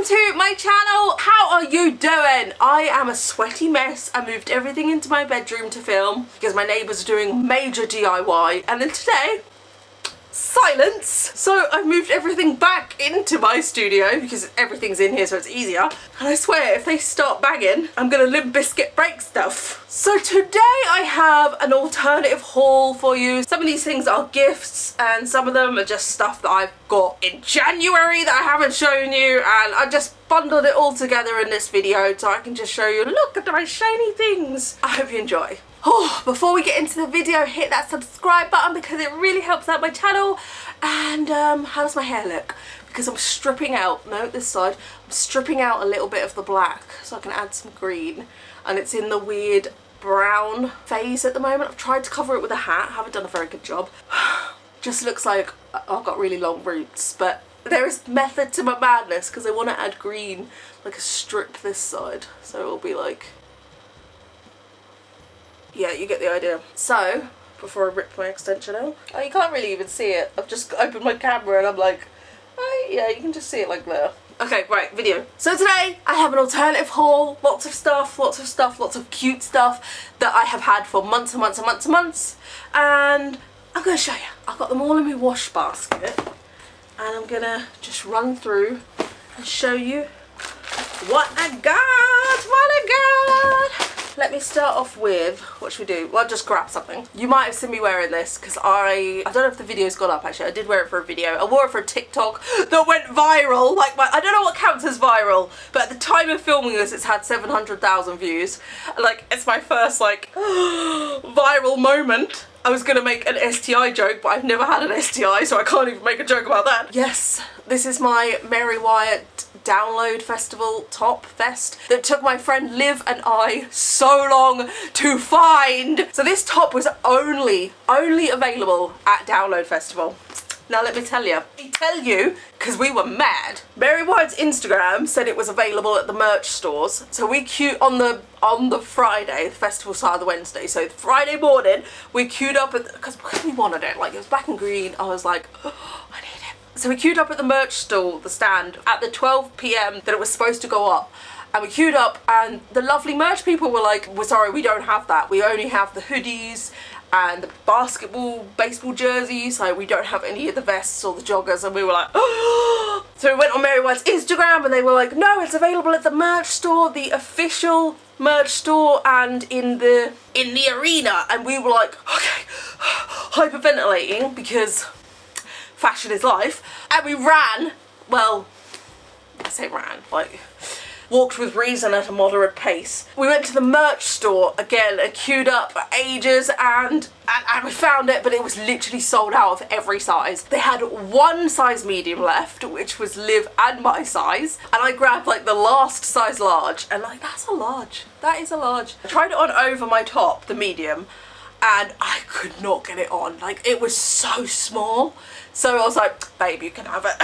to my channel. How are you doing? I am a sweaty mess. I moved everything into my bedroom to film because my neighbours are doing major DIY, and then today, silence. So I've moved everything back into my studio because everything's in here so it's easier. And I swear if they start banging, I'm gonna Limp Bizkit break stuff. So today I have an alternative haul for you. Some of these things are gifts and some of them are just stuff that I've got in January that I haven't shown you, and I just bundled it all together in this video so I can just show you, look at my shiny things. I hope you enjoy. Oh, before we get into the video, hit that subscribe button because it really helps out my channel. And how does my hair look? Because I'm stripping out, no, this side, I'm stripping out a little bit of the black so I can add some green. And it's in the weird brown phase at the moment. I've tried to cover it with a hat, haven't done a very good job. Just looks like I've got really long roots, but there is method to my madness because I want to add green, like a strip this side. So it'll be like, yeah, you get the idea. So, before I rip my extension out, oh, you can't really even see it. I've just opened my camera and I'm like, oh yeah, you can just see it like there. Okay, right, video. So today I have an alternative haul, lots of stuff, lots of cute stuff that I have had for months and months and months and months. And I'm gonna show you. I've got them all in my wash basket and I'm gonna just run through and show you what I got. Let me start off with, what should we do? Well, just grab something. You might have seen me wearing this because I don't know if the video's gone up actually. I did wear it for a video. I wore it for a TikTok that went viral. Like I don't know what counts as viral, but at the time of filming this, it's had 700,000 views. Like, it's my first like viral moment. I was gonna make an STI joke, but I've never had an STI, so I can't even make a joke about that. Yes, this is my Mary Wyatt download festival top vest that took my friend Liv and I so long to find. So this top was only available at Download Festival. Now let me tell you, because we were mad. Mary Wyatt's Instagram said it was available at the merch stores. So we queued on the Friday, the festival started the Wednesday. So Friday morning, we queued up because we wanted it. Like, it was black and green. I was like, oh, I need it. So we queued up at the merch stall, the stand, at the 12 PM that it was supposed to go up. And we queued up and the lovely merch people were like, we're sorry, we don't have that. We only have the hoodies and the basketball, baseball jerseys, so we don't have any of the vests or the joggers. And we were like, oh. So we went on Mary Wyatt's Instagram and they were like, no, it's available at the merch store, the official merch store, and in the arena. And we were like, okay, hyperventilating because fashion is life. And we ran, well, I say ran, like, walked with reason at a moderate pace. We went to the merch store again and queued up for ages and we found it, but it was literally sold out of every size. They had one size medium left, which was Liv and my size, and I grabbed like the last size large, and like, that's a large. That is a large. I tried it on over my top, the medium, and I could not get it on. Like, it was so small. So I was like, babe, you can have it.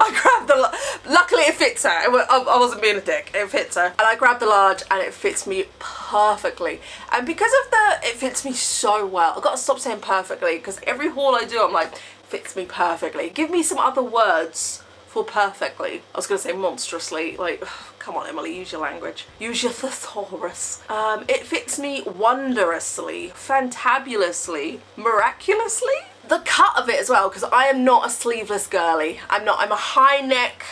I grabbed the, luckily it fits her. I wasn't being a dick, it fits her. And I grabbed the large and it fits me perfectly. And because of it fits me so well. I've got to stop saying perfectly because every haul I do, I'm like, fits me perfectly. Give me some other words for perfectly. I was gonna say monstrously, like, come on Emily, use your language. Use your thesaurus. It fits me wondrously, fantabulously, miraculously. The cut of it as well, because I am not a sleeveless girly. I'm a high neck,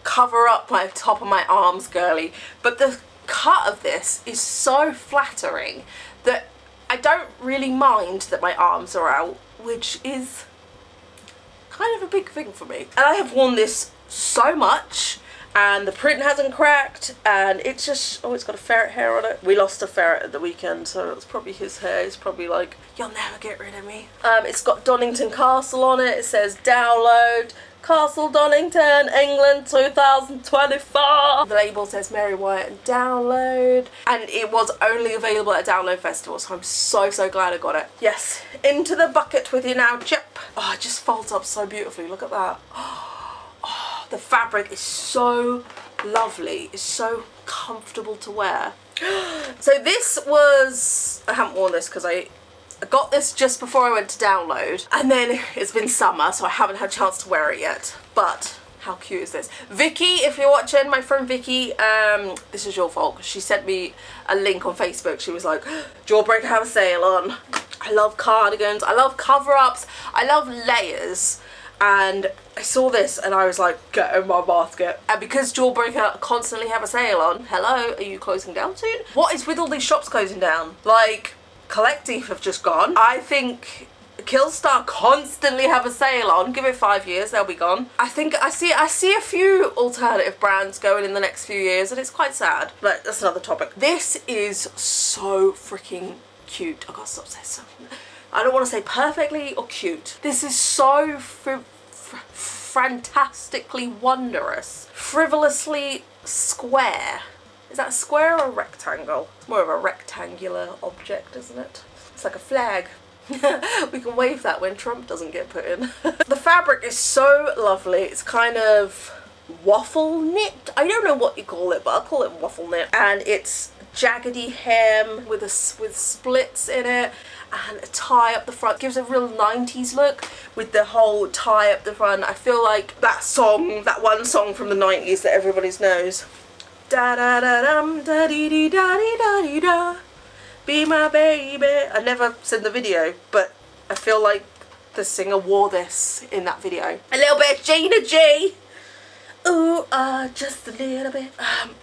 cover up my top of my arms girly. But the cut of this is so flattering that I don't really mind that my arms are out, which is kind of a big thing for me. And I have worn this so much and the print hasn't cracked and it's just, oh, it's got a ferret hair on it. We lost a ferret at the weekend, so it's probably his hair. He's probably like, you'll never get rid of me. It's got Donington Castle on it. It says download Castle Donington, England 2024. The label says Mary Wyatt and download, and it was only available at Download Festival, so I'm so glad I got it. Yes, into the bucket with you now, chip. Oh, it just folds up so beautifully. Look at that. Oh, the fabric is so lovely. It's so comfortable to wear. So this was, I haven't worn this because I got this just before I went to Download, and then it's been summer, so I haven't had a chance to wear it yet. But How cute is this? Vicky, if you're watching, my friend Vicky, this is your fault. She sent me a link on Facebook. She was like, Jawbreaker have a sale on. I love cardigans. I love cover-ups. I love layers. And I saw this and I was like, get in my basket. And because Jawbreaker constantly have a sale on, hello, are you closing down soon? What is with all these shops closing down? Like, Collective have just gone. I think Killstar constantly have a sale on. Give it 5 years, they'll be gone. I think I see a few alternative brands going in the next few years and it's quite sad. But that's another topic. This is so freaking cute. I gotta stop saying something. I don't want to say perfectly or cute. This is so fantastically wondrous. Frivolously square. Is that a square or a rectangle? It's more of a rectangular object, isn't it? It's like a flag. We can wave that when Trump doesn't get put in. The fabric is so lovely. It's kind of waffle knit. I don't know what you call it, but I'll call it waffle knit. And it's jaggedy hem with splits in it and a tie up the front. Gives a real 90s look with the whole tie up the front. I feel like that song, that one song from the 90s that everybody knows. Da da da dum da dee dee da dee da dee da. Be my baby. I've never seen the video, but I feel like the singer wore this in that video. A little bit of Gina G. Ooh, just a little bit.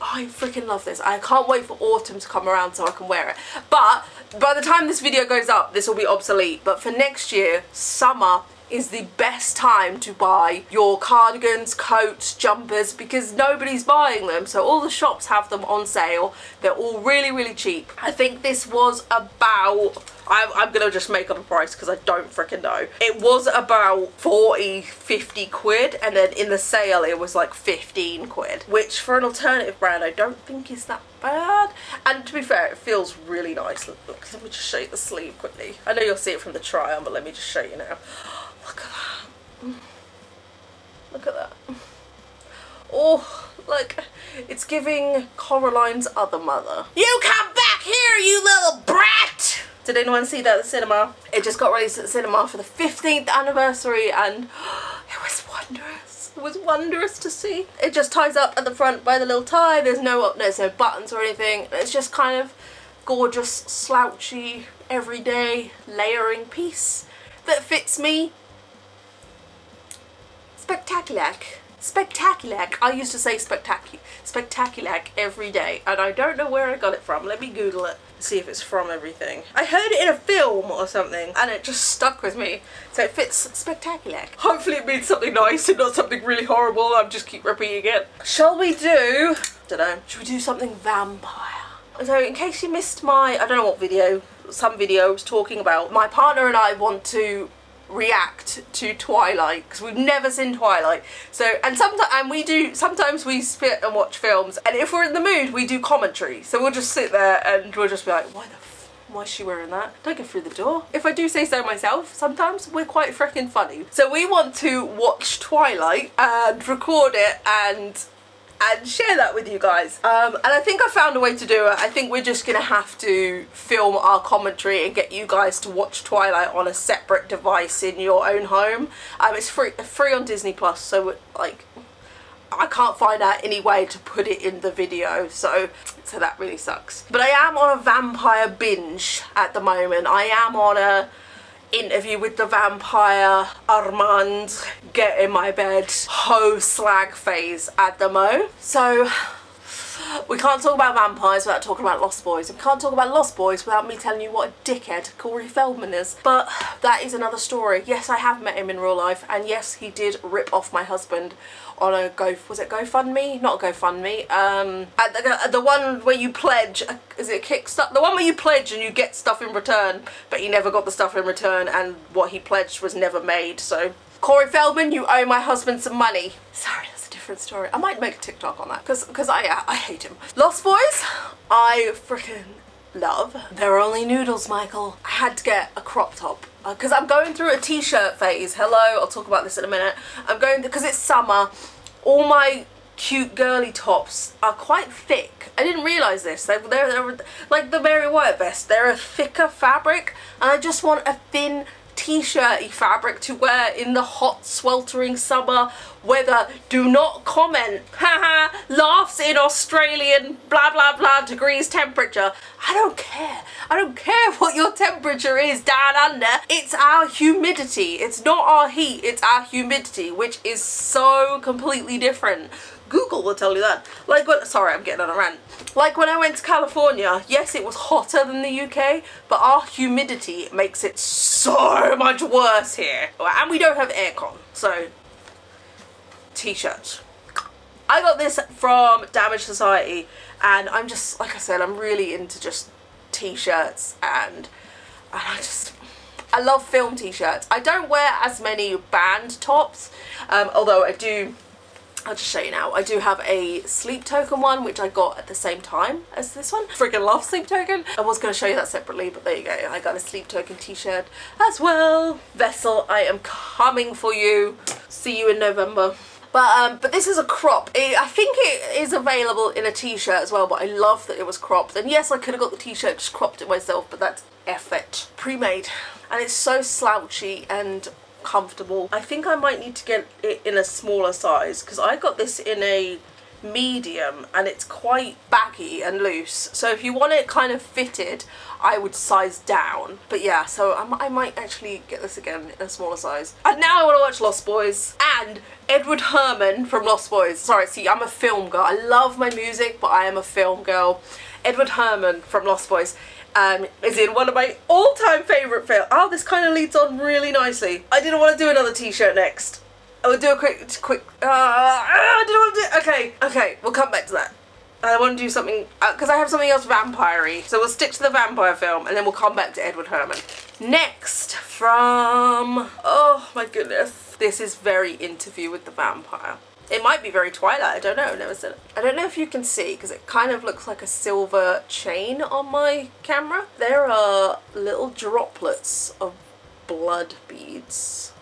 I freaking love this. I can't wait for autumn to come around so I can wear it. But by the time this video goes up, this will be obsolete. But for next year, summer is the best time to buy your cardigans, coats, jumpers, because nobody's buying them. So all the shops have them on sale. They're all really, really cheap. I think this was about, I'm gonna just make up a price because I don't freaking know. It was about 40, 50 quid, and then in the sale it was like 15 quid, which for an alternative brand I don't think is that bad. And to be fair, it feels really nice. Look, let me just show you the sleeve quickly. I know you'll see it from the try on, but let me just show you now. Look at that. Look at that. Oh, like, it's giving Coraline's other mother. You come back here, you little brat! Did anyone see that at the cinema? It just got released at the cinema for the 15th anniversary and it was wondrous. It was wondrous to see. It just ties up at the front by the little tie. There's no buttons or anything. It's just kind of gorgeous, slouchy, everyday layering piece that fits me. Spectacular. Spectacular. I used to say spectacular every day and I don't know where I got it from. Let me Google it, see if it's from everything. I heard it in a film or something and it just stuck with me. So it fits spectacular. Hopefully it means something nice and not something really horrible. I'll just keep repeating it. Shall we do, don't know, should we do something vampire? So in case you missed my, I don't know what video, some video I was talking about, my partner and I want to react to Twilight because we've never seen Twilight. So sometimes we sit and watch films, and if we're in the mood we do commentary. So we'll just sit there and we'll just be like, why is she wearing that? Don't go through the door. If I do say so myself, sometimes we're quite freaking funny. So we want to watch Twilight and record it and share that with you guys. And I think I found a way to do it. I think we're just gonna have to film our commentary and get you guys to watch Twilight on a separate device in your own home. It's free on Disney Plus, so like I can't find out any way to put it in the video, so that really sucks. But I am on a vampire binge at the moment. I am on a interview with the vampire Armand, get in my bed, ho slag phase at the mo. So we can't talk about vampires without talking about Lost Boys. We can't talk about Lost Boys without me telling you what a dickhead Corey Feldman is. But that is another story. Yes, I have met him in real life, and yes, he did rip off my husband on a was it GoFundMe? Not GoFundMe. The one where you pledge, is it Kickstarter? The one where you pledge and you get stuff in return, but he never got the stuff in return, and what he pledged was never made. So Corey Feldman, you owe my husband some money. Sorry, that's a different story. I might make a TikTok on that because I hate him. Lost Boys, I freaking love. They're only noodles, Michael. I had to get a crop top because I'm going through a t-shirt phase. Hello, I'll talk about this in a minute. I'm going because it's summer. All my cute girly tops are quite thick. I didn't realise this. They're like the Mary White vest. They're a thicker fabric, and I just want a thin, t-shirty fabric to wear in the hot sweltering summer weather. Do not comment. Haha, laughs in Australian blah blah blah degrees temperature. I don't care. I don't care what your temperature is down under. It's our humidity. It's not our heat, it's our humidity, which is so completely different. Google will tell you that. Like when, sorry, I'm getting on a rant. Like when I went to California, yes, it was hotter than the UK, but our humidity makes it so much worse here. And we don't have aircon, so t-shirts. I got this from Damage Society, and I'm just, like I said, I'm really into just t-shirts, and I love film t-shirts. I don't wear as many band tops, although I'll just show you now. I do have a Sleep Token one, which I got at the same time as this one. Freaking love Sleep Token. I was going to show you that separately, but there you go. I got a Sleep Token t-shirt as well. Vessel, I am coming for you. See you in November. But this is a crop. I think it is available in a t-shirt as well, but I love that it was cropped. And yes, I could have got the t-shirt, just cropped it myself, but that's effort. Pre-made. And it's so slouchy and comfortable. I think I might need to get it in a smaller size, because I got this in a medium and it's quite baggy and loose. So if you want it kind of fitted, I would size down. But yeah, so I might actually get this again in a smaller size. And now I want to watch Lost Boys and Edward Herrmann from Lost Boys. Sorry, see, I'm a film girl. I love my music, but I am a film girl. Edward Herrmann from Lost Boys is in one of my all-time favourite films. Oh, this kind of leads on really nicely. I didn't want to do another t-shirt next. I would do a quick, I didn't want to do, okay, we'll come back to that. I want to do something, because I have something else vampire-y. So we'll stick to the vampire film, and then we'll come back to Edward Herrmann. Next, from, oh my goodness. This is very Interview with the Vampire. It might be very Twilight, I don't know, I've never seen it. I don't know if you can see, because it kind of looks like a silver chain on my camera. There are little droplets of blood beads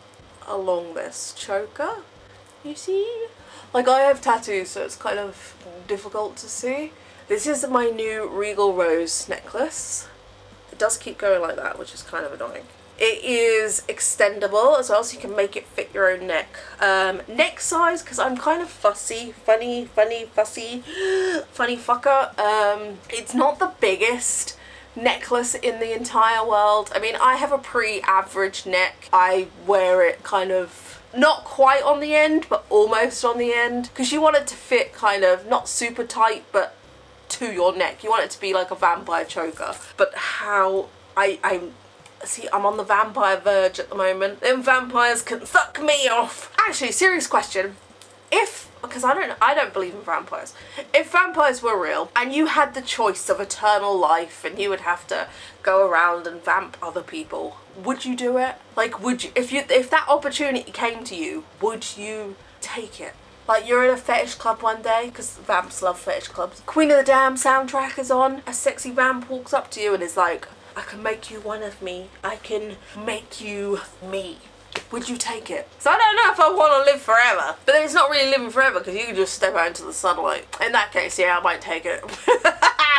along this choker, you see? Like, I have tattoos, so it's kind of difficult to see. This is my new Regal Rose necklace. It does keep going like that, which is kind of annoying. It is extendable as well, so you can make it fit your own neck. Neck size, because I'm kind of fussy, funny fucker. It's not the biggest necklace in the entire world. I mean, I have a pretty average neck. I wear it kind of not quite on the end, but almost on the end, because you want it to fit kind of not super tight, but to your neck. You want it to be like a vampire choker. But how see, I'm on the vampire verge at the moment. Them vampires can suck me off. Actually, serious question. Because I don't believe in vampires. If vampires were real and you had the choice of eternal life and you would have to go around and vamp other people, would you do it? Like, would you, if that opportunity came to you, would you take it? Like, you're in a fetish club one day, because vamps love fetish clubs. Queen of the Damned soundtrack is on. A sexy vamp walks up to you and is like, I can make you one of me. I can make you me. Would you take it? So I don't know if I want to live forever. But then it's not really living forever, because you can just step out into the sunlight. In that case, yeah, I might take it.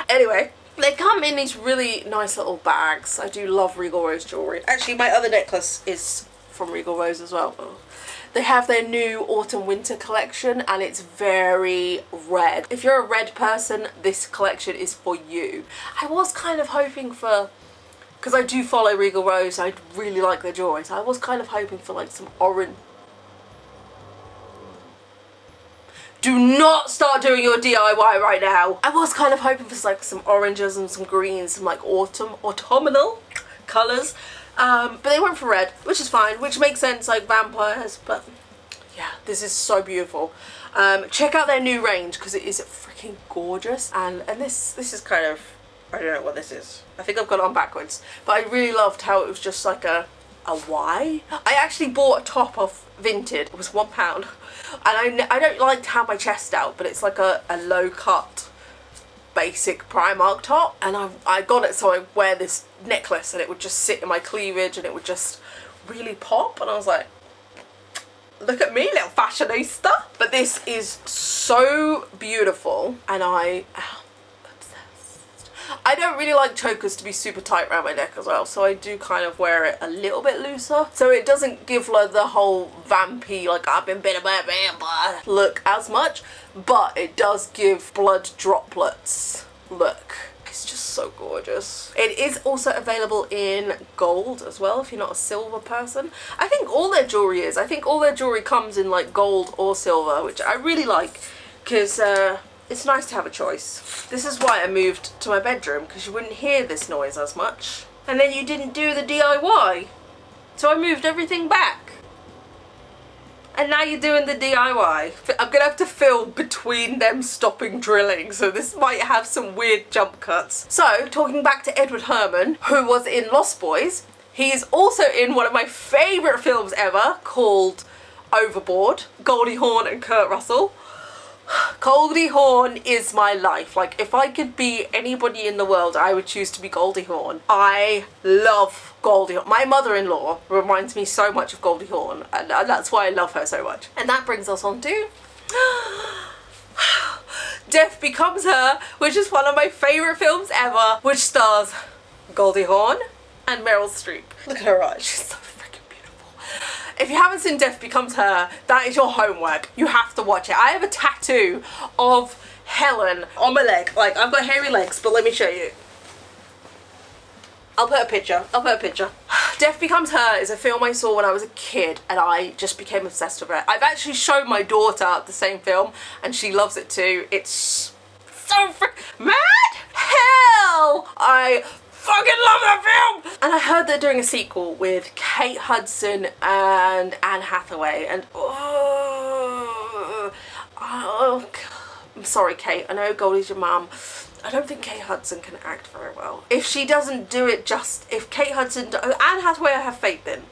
Anyway, they come in these really nice little bags. I do love Regal Rose jewellery. Actually, my other necklace is from Regal Rose as well. They have their new autumn-winter collection, and it's very red. If you're a red person, this collection is for you. I was kind of hoping for, because I do follow Regal Rose, I really like their jewellery, so I was kind of hoping for like some orange. Do not start doing your DIY right now. I was kind of hoping for like some oranges and some greens, some like autumnal colours. But they went for red, which is fine, which makes sense, like vampires, but yeah, this is so beautiful. Check out their new range, because it is freaking gorgeous, and this is kind of, I don't know what this is. I think I've got it on backwards, but I really loved how it was just like a Y. I actually bought a top off Vinted. It was £1, and I don't like to have my chest out, but it's like a low cut basic Primark top, and I got it so I wear this necklace and it would just sit in my cleavage and it would just really pop, and I was like, look at me, little fashionista. But this is so beautiful, and I am obsessed. I don't really like chokers to be super tight around my neck as well, so I do kind of wear it a little bit looser. So it doesn't give like the whole vampy, like I've been bitten by a vampire look as much, but it does give blood droplets look. It's just so gorgeous. It is also available in gold as well if you're not a silver person. I think all their jewellery is. I think all their jewellery comes in like gold or silver, which I really like because it's nice to have a choice. This is why I moved to my bedroom, because you wouldn't hear this noise as much. And then you didn't do the DIY. So I moved everything back. And now you're doing the DIY. I'm gonna have to film between them stopping drilling, so this might have some weird jump cuts. So, talking back to Edward Herrmann, who was in Lost Boys, he is also in one of my favourite films ever, called Overboard, Goldie Hawn and Kurt Russell. Goldie Hawn is my life. Like, if I could be anybody in the world, I would choose to be Goldie Hawn. I love Goldie Hawn. My mother-in-law reminds me so much of Goldie Hawn, and that's why I love her so much. And that brings us on to Death Becomes Her, which is one of my favourite films ever, which stars Goldie Hawn and Meryl Streep. Look at her eyes, she's so freaking beautiful. If you haven't seen Death Becomes Her, that is your homework. You have to watch it. I have a tattoo of Helen on my leg. Like, I've got hairy legs, but let me show you. I'll put a picture. Death Becomes Her is a film I saw when I was a kid, and I just became obsessed with it. I've actually shown my daughter the same film, and she loves it too. It's so mad hell! I fucking love that film! And I heard they're doing a sequel with Kate Hudson and Anne Hathaway, and oh, I'm sorry, Kate. I know Goldie's your mum. I don't think Kate Hudson can act very well. If she doesn't do it if Kate Hudson, Anne Hathaway I have faith in.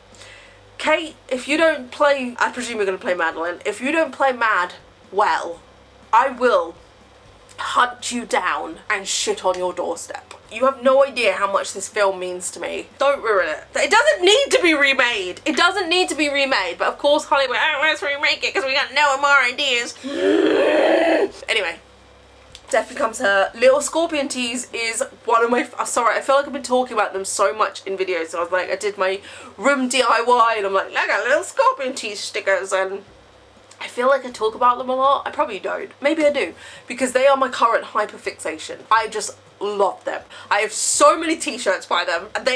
Kate, if you don't play, I presume you're going to play Madeline, if you don't play Mad well, I will hunt you down and shit on your doorstep. You have no idea how much this film means to me. Don't ruin it. It doesn't need to be remade. It doesn't need to be remade, but of course Hollywood, oh, let's remake it because we got no more ideas. Anyway. Death Becomes Her. Little Scorpion tees is one of my, sorry, I feel like I've been talking about them so much in videos. So I was like, I did my room DIY and I'm like, I got Little Scorpion tees stickers, and I feel like I talk about them a lot. I probably don't. Maybe I do, because they are my current hyperfixation. I just love them. I have so many t-shirts by them, and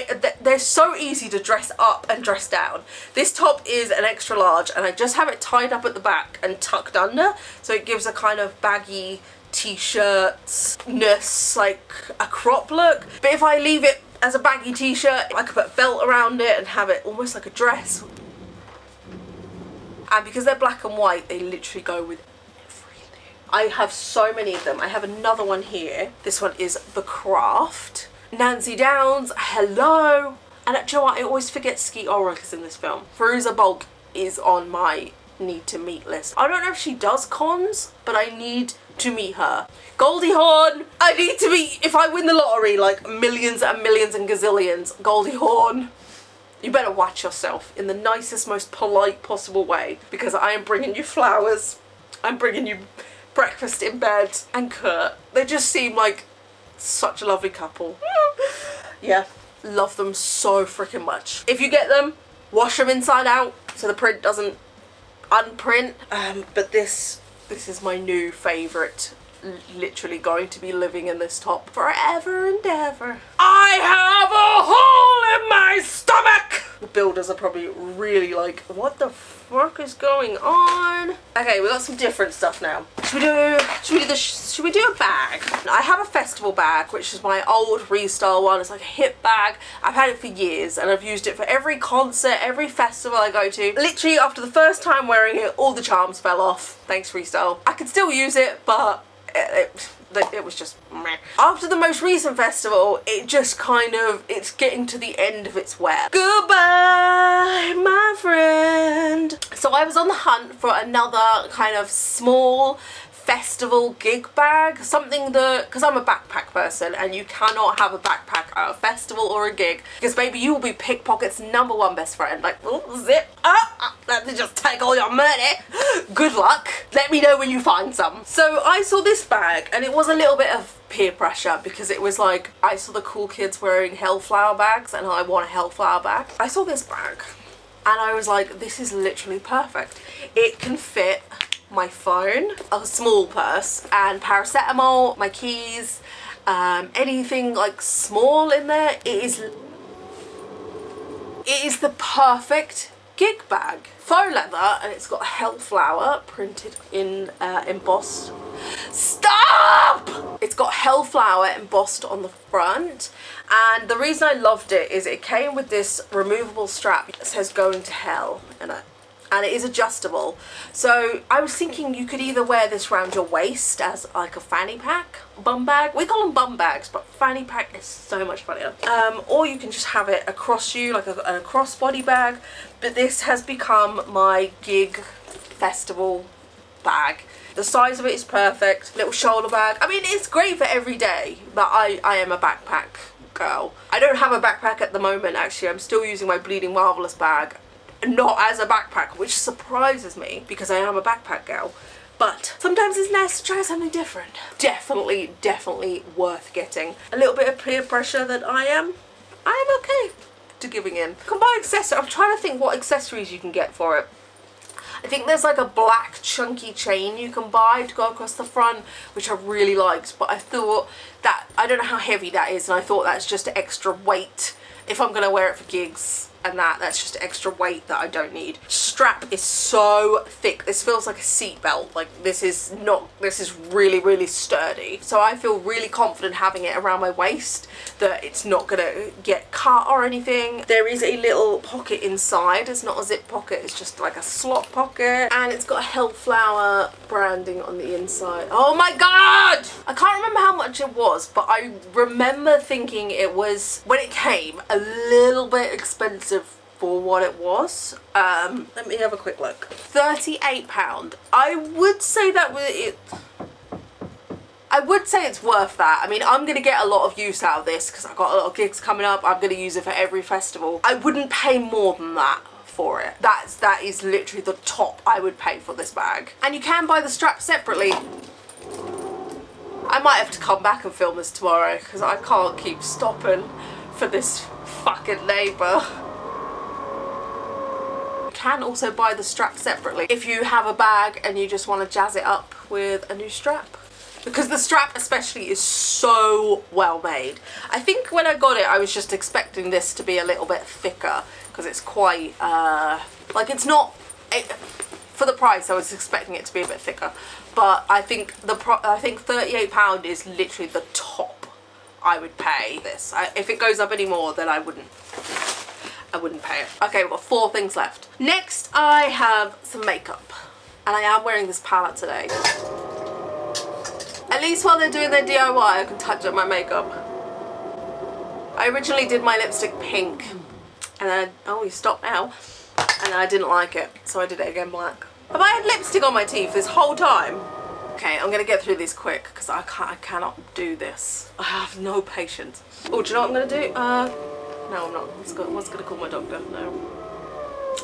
they're so easy to dress up and dress down. This top is an extra large, and I just have it tied up at the back and tucked under, so it gives a kind of baggy t-shirts-ness, like a crop look. But if I leave it as a baggy t-shirt, I could put a belt around it and have it almost like a dress. And because they're black and white, they literally go with everything. I have so many of them. I have another one here. This one is The Craft. Nancy Downs, hello. And do you know what? I always forget Skeet Ulrich is in this film. Veruza Balk is on my need to meet list. I don't know if she does cons, but I need to meet her. Goldie Hawn, I need to meet, if I win the lottery, like millions and millions and gazillions, Goldie Hawn, you better watch yourself in the nicest, most polite possible way, because I am bringing you flowers, I'm bringing you breakfast in bed, and Kurt. They just seem like such a lovely couple. Yeah, love them so freaking much. If you get them, wash them inside out so the print doesn't unprint. But this is my new favourite. Literally going to be living in this top forever and ever. I have a hole in my stomach! The builders are probably really like, what the fuck is going on? Okay, we got some different stuff now. Should we do a bag? I have a festival bag, which is my old Restyle one. It's like a hip bag. I've had it for years and I've used it for every concert, every festival I go to. Literally after the first time wearing it, all the charms fell off. Thanks Restyle. I could still use it, but it was just meh. After the most recent festival, it just kind of, it's getting to the end of its wear. Goodbye, my friend. So I was on the hunt for another kind of small festival gig bag, something that, because I'm a backpack person and you cannot have a backpack at a festival or a gig because baby you will be pickpocket's #1 best friend. Like, oh, zip up, let me just take all your money, good luck, let me know when you find some. So I saw this bag and it was a little bit of peer pressure because it was like I saw the cool kids wearing Hellflower bags and I want a Hellflower bag. I saw this bag and I was like, this is literally perfect. It can fit my phone, a small purse, and paracetamol, my keys, anything like small in there. It is the perfect gig bag. Faux leather, and it's got Hellflower printed in embossed. Stop! It's got Hellflower embossed on the front, and the reason I loved it is it came with this removable strap that says "Going to Hell" in it. And it is adjustable. So I was thinking you could either wear this around your waist as like a fanny pack, bum bag. We call them bum bags, but fanny pack is so much funnier. Or you can just have it across you like a crossbody bag. But this has become my gig festival bag. The size of it is perfect. Little shoulder bag. I mean, it's great for every day, but I am a backpack girl. I don't have a backpack at the moment, actually. I'm still using my Bleeding Marvelous bag. Not as a backpack, which surprises me because I am a backpack girl, but sometimes it's nice to try something different. Definitely worth getting. A little bit of peer pressure that I am okay to giving in. You can buy accessories. I'm trying to think what accessories you can get for it. I think there's like a black chunky chain you can buy to go across the front, which I really liked, but I thought that, I don't know how heavy that is, and I thought that's just extra weight if I'm gonna wear it for gigs. And that's just extra weight that I don't need. Strap is so thick. This feels like a seat belt. Like, this is really sturdy. So I feel really confident having it around my waist that it's not gonna get cut or anything. There is a little pocket inside. It's not a zip pocket, it's just like a slot pocket. And it's got a Hellflower branding on the inside. Oh my god! I can't remember how much it was, but I remember thinking it was, when it came, a little bit expensive for what it was. Let me have a quick look. £38. I would say that I would say it's worth that. I mean, I'm gonna get a lot of use out of this because I've got a lot of gigs coming up. I'm gonna use it for every festival. I wouldn't pay more than that for it. That is literally the top I would pay for this bag. And you can buy the strap separately. I might have to come back and film this tomorrow because I can't keep stopping for this fucking neighbour. You can also buy the strap separately if you have a bag and you just want to jazz it up with a new strap. Because the strap especially is so well made. I think when I got it I was just expecting this to be a little bit thicker because it's quite, like it's not, for the price I was expecting it to be a bit thicker. But I think £38 is literally the top I would pay this. If it goes up any more then I wouldn't pay it. Okay, we've got 4 things left. Next I have some makeup. And I am wearing this palette today. At least while they're doing their DIY I can touch up my makeup. I originally did my lipstick pink. And then, oh you stop now. And I didn't like it. So I did it again black. Have I had lipstick on my teeth this whole time? Okay, I'm gonna get through this quick because I cannot do this. I have no patience. Oh, do you know what I'm gonna do? No, I'm not. What's gonna call my doctor? No.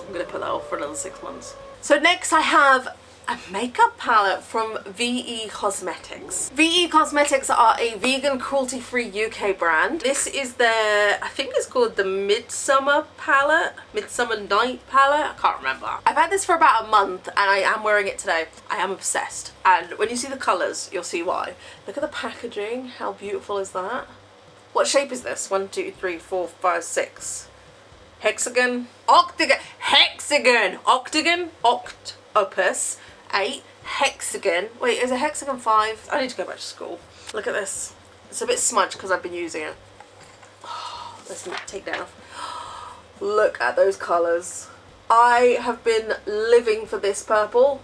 I'm gonna put that off for another 6 months. So next I have a makeup palette from VE Cosmetics. VE Cosmetics are a vegan, cruelty-free UK brand. This is their, I think it's called the Midsummer palette, Midsummer Night palette, I can't remember. I've had this for about a month and I am wearing it today. I am obsessed. And when you see the colours, you'll see why. Look at the packaging, how beautiful is that? What shape is this? 1, 2, 3, 4, 5, 6. Hexagon? Octagon! Hexagon! Octagon? Octopus. 8. Hexagon. Wait, is a hexagon 5? I need to go back to school. Look at this. It's a bit smudged because I've been using it. Oh, let's take that off. Look at those colours. I have been living for this purple.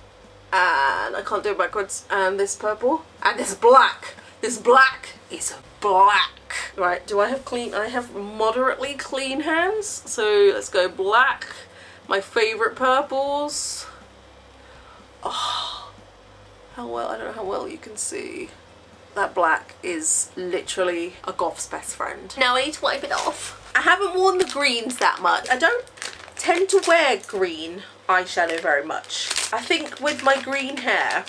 And I can't do it backwards. And this purple. And this black. This black is black. Right, do I have clean? I have moderately clean hands. So let's go black. My favourite purples. Oh, I don't know how well you can see. That black is literally a goth's best friend. Now I need to wipe it off. I haven't worn the greens that much. I don't tend to wear green eyeshadow very much. I think with my green hair,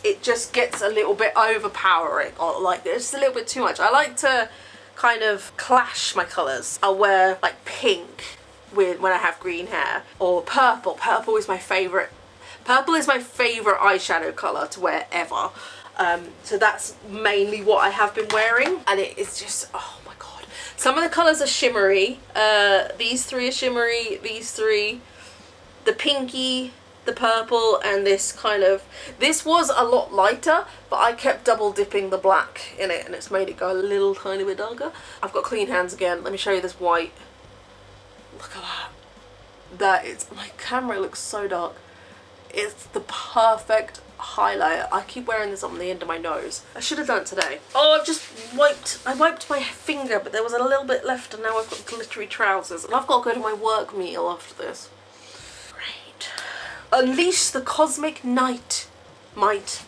it just gets a little bit overpowering, or like it's a little bit too much. I like to kind of clash my colours. I'll wear like pink when I have green hair, or purple. Purple is my favourite. Purple is my favourite eyeshadow colour to wear ever. So that's mainly what I have been wearing, and it is just, oh my god. Some of the colours are shimmery. These three are shimmery, these three, the pinky, the purple, and this kind of, this was a lot lighter, but I kept double dipping the black in it and it's made it go a little tiny bit darker. I've got clean hands again. Let me show you this white. Look at that. That is, my camera looks so dark. It's the perfect highlighter. I keep wearing this on the end of my nose. I should have done it today. Oh, I wiped my finger, but there was a little bit left and now I've got glittery trousers and I've got to go to my work meal after this. Great. Unleash the cosmic night. Might.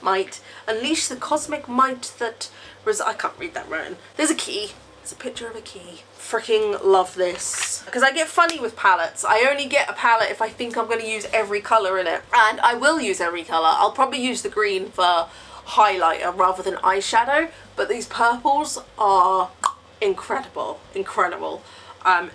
Unleash the cosmic might that I can't read that written. There's a key. There's a picture of a key. Freaking love this. Because I get funny with palettes. I only get a palette if I think I'm going to use every colour in it. And I will use every colour. I'll probably use the green for highlighter rather than eyeshadow. But these purples are incredible. Incredible.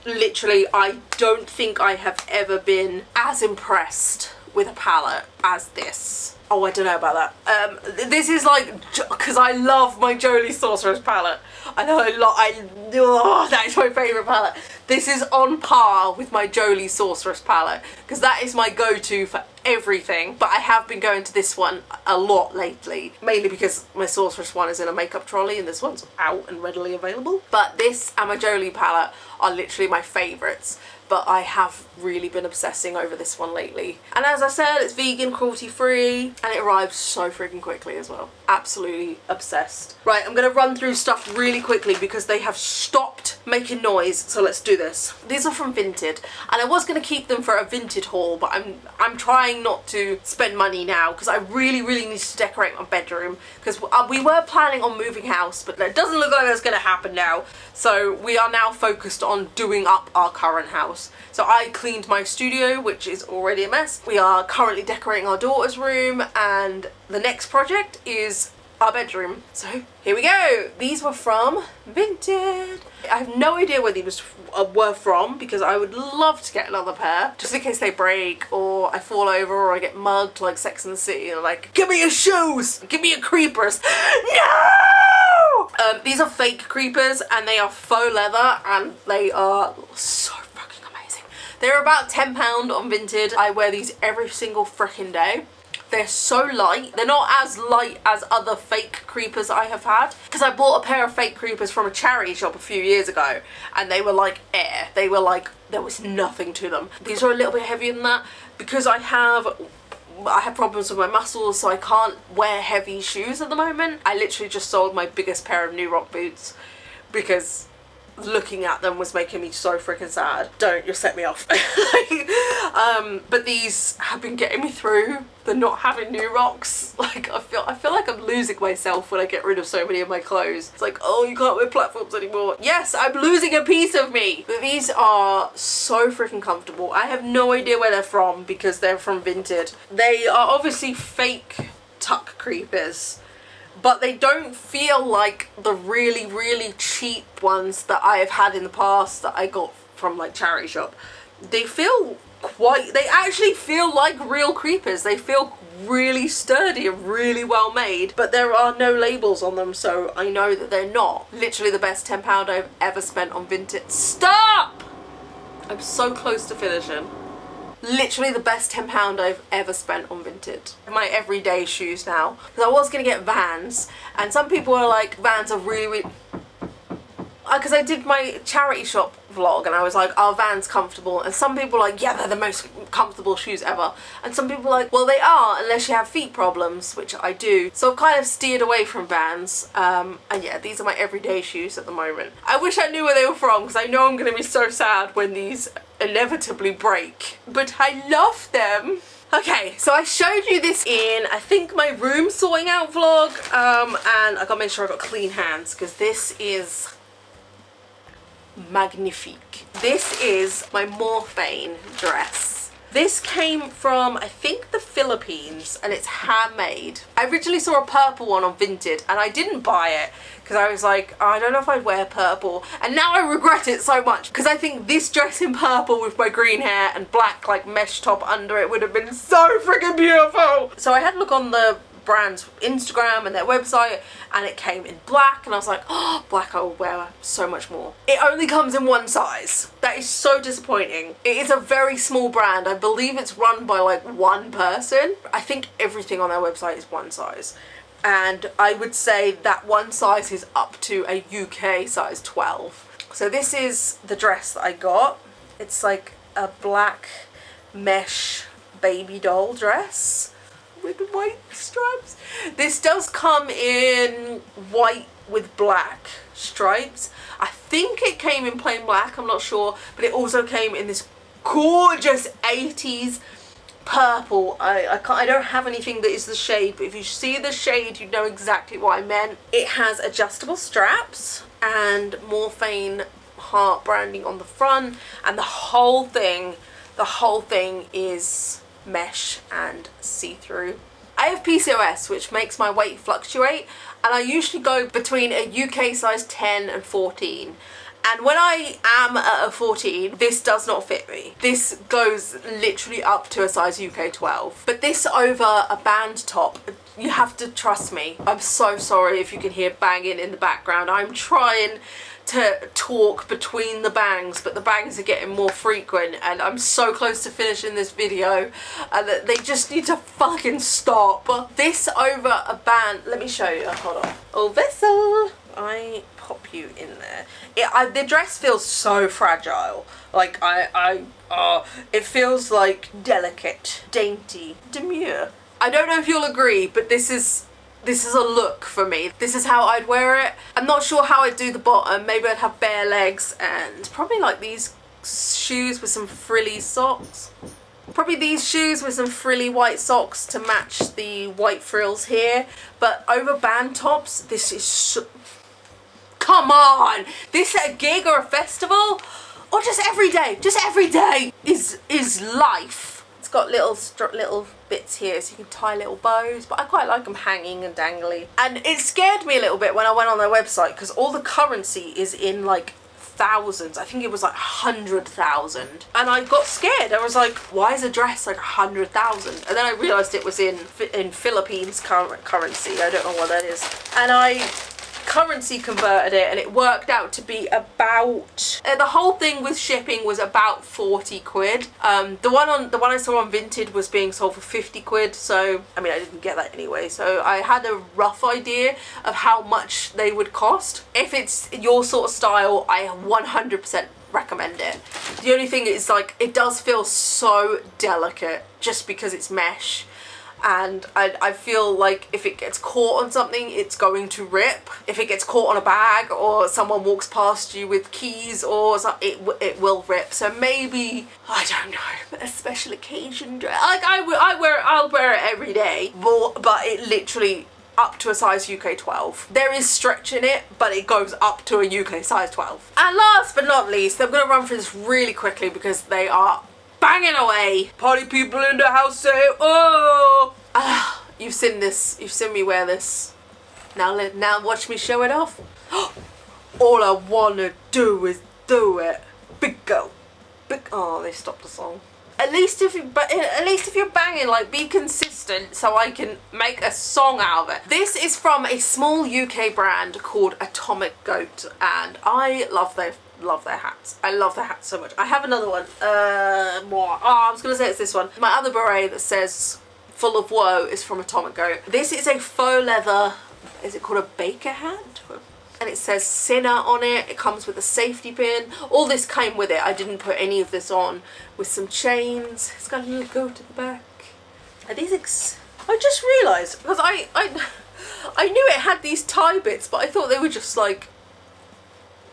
Literally, I don't think I have ever been as impressed with a palette as this. Oh, I don't know about that. This is like, because I love my Jolie Sorcerer's palette. I know that is my favourite palette. This is on par with my Jolie Sorcerer's palette, because that is my go-to for everything. But I have been going to this one a lot lately, mainly because my Sorceress one is in a makeup trolley and this one's out and readily available. But this and my Jolie palette are literally my favourites. But I have really been obsessing over this one lately. And as I said, it's vegan, cruelty free, and it arrives so freaking quickly as well. Absolutely obsessed. Right, I'm gonna run through stuff really quickly because they have stopped making noise, so let's do this. These are from Vinted, and I was gonna keep them for a Vinted haul, but I'm trying not to spend money now because I really need to decorate my bedroom, because we were planning on moving house, but it doesn't look like that's gonna happen now. So we are now focused on doing up our current house. So I cleaned my studio, which is already a mess. We are currently decorating our daughter's room, and the next project is our bedroom. So here we go. These were from Vinted. I have no idea where these were from, because I would love to get another pair just in case they break or I fall over or I get mugged like Sex and the City and like, give me your shoes, give me your creepers. No! These are fake creepers and they are faux leather and they are so fucking amazing. They're about £10 on Vinted. I wear these every single frickin' day. They're so light. They're not as light as other fake creepers I have had, because I bought a pair of fake creepers from a charity shop a few years ago and they were like air. They were like, there was nothing to them. These are a little bit heavier than that because I have problems with my muscles, so I can't wear heavy shoes at the moment. I literally just sold my biggest pair of New Rock boots because looking at them was making me so freaking sad. Don't, you'll set me off. But these have been getting me through the not having New Rocks. Like I feel like I'm losing myself when I get rid of so many of my clothes. It's like, oh, you can't wear platforms anymore. Yes, I'm losing a piece of me. But these are so freaking comfortable. I have no idea where they're from because they're from Vinted. They are obviously fake tuck creepers, but they don't feel like the really cheap ones that I have had in the past that I got from like charity shop. They actually feel like real creepers. They feel really sturdy and really well made, but there are no labels on them, so I know that they're not. Literally the best £10 I've ever spent on Vinted. Stop! I'm so close to finishing. Literally the best £10 I've ever spent on Vinted. My everyday shoes now. Because I was going to get Vans, and some people are like, Vans are really... Because I did my charity shop vlog and I was like, are Vans comfortable? And some people are like, yeah, they're the most comfortable shoes ever. And some people are like, well, they are unless you have feet problems, which I do. So I've kind of steered away from Vans. And yeah, these are my everyday shoes at the moment. I wish I knew where they were from because I know I'm going to be so sad when these inevitably break. But I love them. Okay, so I showed you this in, I think, my room sorting out vlog, and I gotta make sure I got clean hands, because this is magnifique. This is my Morphine dress. This came from, I think, the Philippines, and it's handmade. I originally saw a purple one on Vinted, and I didn't buy it because I was like, oh, I don't know if I'd wear purple. And now I regret it so much because I think this dress in purple with my green hair and black like mesh top under it would have been so freaking beautiful. So I had a look on the brand's Instagram and their website, and it came in black, and I was like, oh, black I would wear so much more. It only comes in one size. That is so disappointing. It is a very small brand. I believe it's run by like one person. I think everything on their website is one size, and I would say that one size is up to a UK size 12. So this is the dress that I got. It's like a black mesh baby doll dress with white stripes. This does come in white with black stripes. I think it came in plain black, I'm not sure, but it also came in this gorgeous 80s purple. I don't have anything that is the shade, but if you see the shade you know exactly what I meant. It has adjustable straps and Morphine heart branding on the front, and the whole thing is mesh and see-through. I have PCOS, which makes my weight fluctuate, and I usually go between a UK size 10 and 14. And when I am at a 14, this does not fit me. This goes literally up to a size UK 12. But this over a band top, you have to trust me. I'm so sorry if you can hear banging in the background. I'm trying to talk between the bangs, but the bangs are getting more frequent, and I'm so close to finishing this video and they just need to fucking stop. This over a band, let me show you, hold on. Oh, vessel. I pop you in there. The dress feels so fragile. Like it feels like delicate, dainty, demure. I don't know if you'll agree, but this is a look for me. This is how I'd wear it. I'm not sure how I'd do the bottom. Maybe I'd have bare legs and probably like these shoes with some frilly socks. Probably these shoes with some frilly white socks to match the white frills here. But over band tops, this is so... Come on! This at a gig or a festival? Or just every day? Just every day is life. It's got little bits here so you can tie little bows, but I quite like them hanging and dangly. And it scared me a little bit when I went on their website because all the currency is in like thousands. I think it was like 100,000, and I got scared. I was like, why is a dress like 100,000? And then I realized it was in Philippines currency. I don't know what that is, and I currency converted it, and it worked out to be about the whole thing with shipping was about 40 quid. The one I saw on Vinted was being sold for 50 quid, so I mean I didn't get that anyway, so I had a rough idea of how much they would cost. If it's your sort of style, I 100% recommend it. The only thing is, like, it does feel so delicate just because it's mesh. And I feel like if it gets caught on something, it's going to rip. If it gets caught on a bag or someone walks past you with keys or something, it will rip. So maybe, I don't know, a special occasion dress. Like I'll wear it every day, but it literally up to a size UK 12. There is stretch in it, but it goes up to a UK size 12. And last but not least, I'm gonna run through this really quickly because they are banging away. Party people in the house say, oh! You've seen this. You've seen me wear this. Now watch me show it off. All I wanna do is do it. Big girl. Oh, they stopped the song. At least if you're banging, like, be consistent so I can make a song out of it. This is from a small UK brand called Atomic Goat, and I love their hats. I love their hats so much. I have another one. I was gonna say it's this one. My other beret that says "Full of Woe" is from Atomic Goat. This is a faux leather. Is it called a baker hat? And it says Sinner on it. It comes with a safety pin. All this came with it. I didn't put any of this on. With some chains. It's got a little goat at the back. Are these I just realised because I knew it had these tie bits, but I thought they were just like,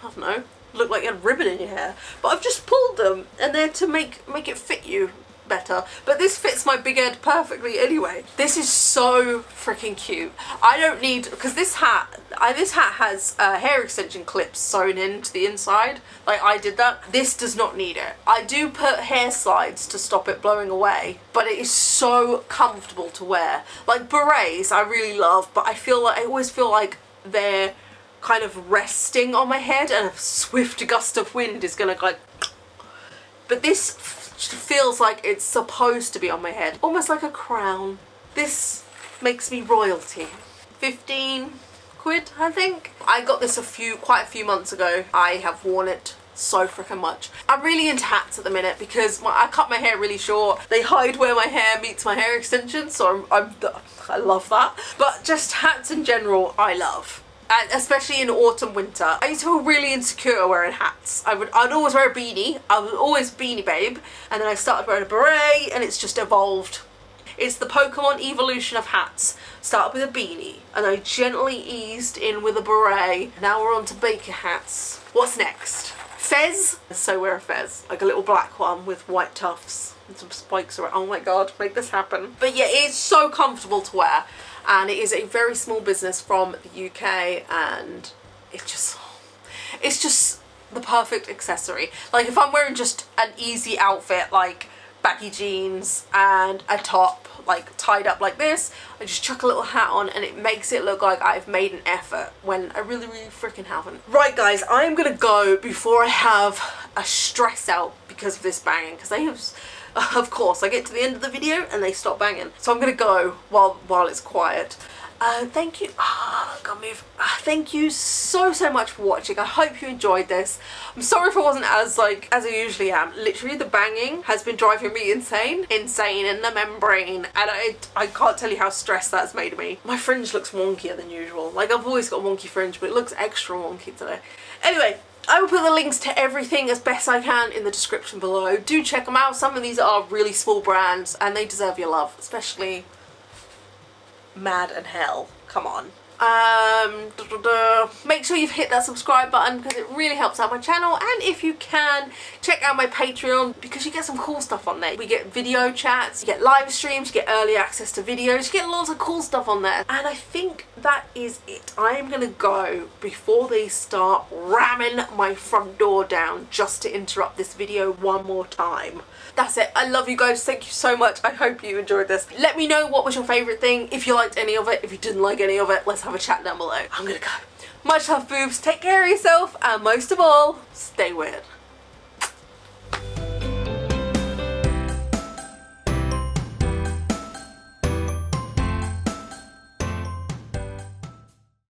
I don't know, look like you had ribbon in your hair. But I've just pulled them, and they're to make it fit you better, but this fits my big head perfectly anyway. This is so freaking cute. I don't need, because this hat has hair extension clips sewn into the inside, like I did that. This does not need it. I do put hair slides to stop it blowing away, but it is so comfortable to wear. Like berets I really love, but I always feel like they're kind of resting on my head and a swift gust of wind is gonna like, but this feels like it's supposed to be on my head, almost like a crown. This makes me royalty. 15 quid, I think. I got this quite a few months ago. I have worn it so freaking much. I'm really into hats at the minute because I cut my hair really short. They hide where my hair meets my hair extension, so I love that. But just hats in general, I love. And especially in autumn, winter. I used to feel really insecure wearing hats. I'd always wear a beanie. I was always beanie babe. And then I started wearing a beret and it's just evolved. It's the Pokemon evolution of hats. Started with a beanie and I gently eased in with a beret. Now we're on to Baker hats. What's next? Fez. So wear a fez. Like a little black one with white tufts and some spikes around. Oh my god, make this happen. But yeah, it's so comfortable to wear. And it is a very small business from the UK and it's just the perfect accessory. Like if I'm wearing just an easy outfit like baggy jeans and a top like tied up like this, I just chuck a little hat on and it makes it look like I've made an effort when I really freaking haven't. Right guys, I am gonna go before I have a stress out because of this banging, because they have, of course, I get to the end of the video and they stop banging. So I'm gonna go while it's quiet. Thank you. Can't move. Thank you so much for watching. I hope you enjoyed this. I'm sorry if I wasn't as I usually am. Literally the banging has been driving me insane in the membrane, and I can't tell you how stressed that's made me. My fringe looks wonkier than usual. Like I've always got a wonky fringe, but it looks extra wonky today. Anyway, I will put the links to everything as best I can in the description below. Do check them out. Some of these are really small brands and they deserve your love, especially Mad and Hell. Come on. Make sure you've hit that subscribe button because it really helps out my channel, and if you can, check out my Patreon because you get some cool stuff on there. We get video chats, you get live streams, you get early access to videos, you get lots of cool stuff on there. And I think that is it. I am gonna go before they start ramming my front door down just to interrupt this video one more time. That's it. I love you guys. Thank you so much. I hope you enjoyed this. Let me know what was your favourite thing. If you liked any of it. If you didn't like any of it, let's have a chat down below. I'm gonna go. Much love, boobs. Take care of yourself. And most of all, stay weird.